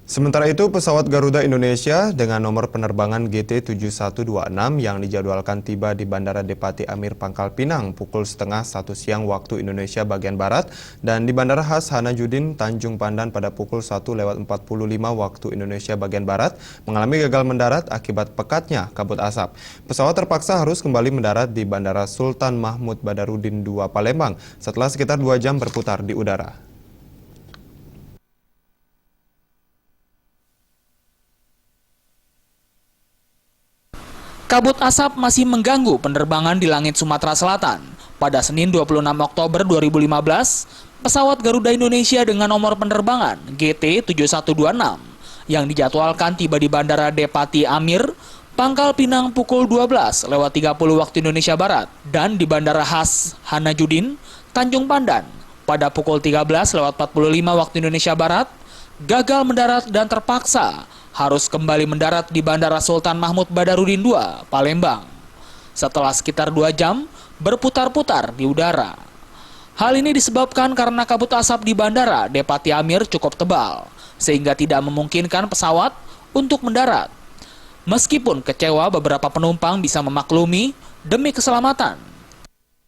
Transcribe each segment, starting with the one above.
Sementara itu, pesawat Garuda Indonesia dengan nomor penerbangan GT7126 yang dijadwalkan tiba di Bandara Depati Amir Pangkal Pinang pukul setengah 1 siang waktu Indonesia bagian Barat dan di Bandara Has Hanajudin Tanjung Pandan pada pukul 1:45 waktu Indonesia bagian Barat mengalami gagal mendarat akibat pekatnya kabut asap. Pesawat terpaksa harus kembali mendarat di Bandara Sultan Mahmud Badarudin II Palembang setelah sekitar 2 jam berputar di udara. Kabut asap masih mengganggu penerbangan di langit Sumatera Selatan. Pada Senin 26 Oktober 2015, pesawat Garuda Indonesia dengan nomor penerbangan GT7126 yang dijadwalkan tiba di Bandara Depati Amir, Pangkal Pinang pukul 12:30 waktu Indonesia Barat dan di Bandara Has Hanajudin, Tanjung Pandan pada pukul 13:45 waktu Indonesia Barat, gagal mendarat dan terpaksa harus kembali mendarat di Bandara Sultan Mahmud Badarudin II, Palembang. Setelah sekitar 2 jam berputar-putar di udara. Hal ini disebabkan karena kabut asap di Bandara Depati Amir cukup tebal, sehingga tidak memungkinkan pesawat untuk mendarat. Meskipun kecewa, beberapa penumpang bisa memaklumi demi keselamatan.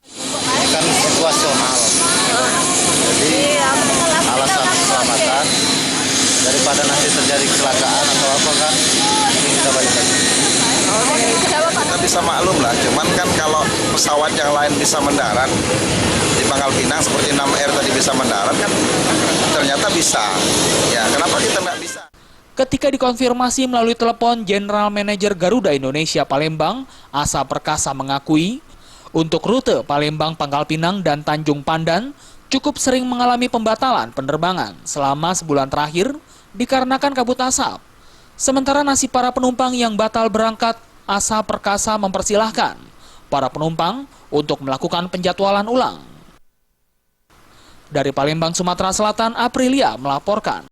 Ini kan situasional, jadi alasan keselamatan daripada nanti terjadi kecelakaan atau apa kan, ini kita balik lagi. Kita bisa maklum lah, cuman kan kalau pesawat yang lain bisa mendarat di Pangkal Pinang seperti 6R tadi bisa mendarat kan, ternyata bisa. Ya, kenapa kita nggak bisa? Ketika dikonfirmasi melalui telepon, General Manager Garuda Indonesia Palembang, Asa Perkasa mengakui, untuk rute Palembang, Pangkal Pinang, dan Tanjung Pandan cukup sering mengalami pembatalan penerbangan selama sebulan terakhir dikarenakan kabut asap. Sementara nasib para penumpang yang batal berangkat, Asa Perkasa mempersilahkan para penumpang untuk melakukan penjadwalan ulang. Dari Palembang, Sumatera Selatan, Aprilia melaporkan.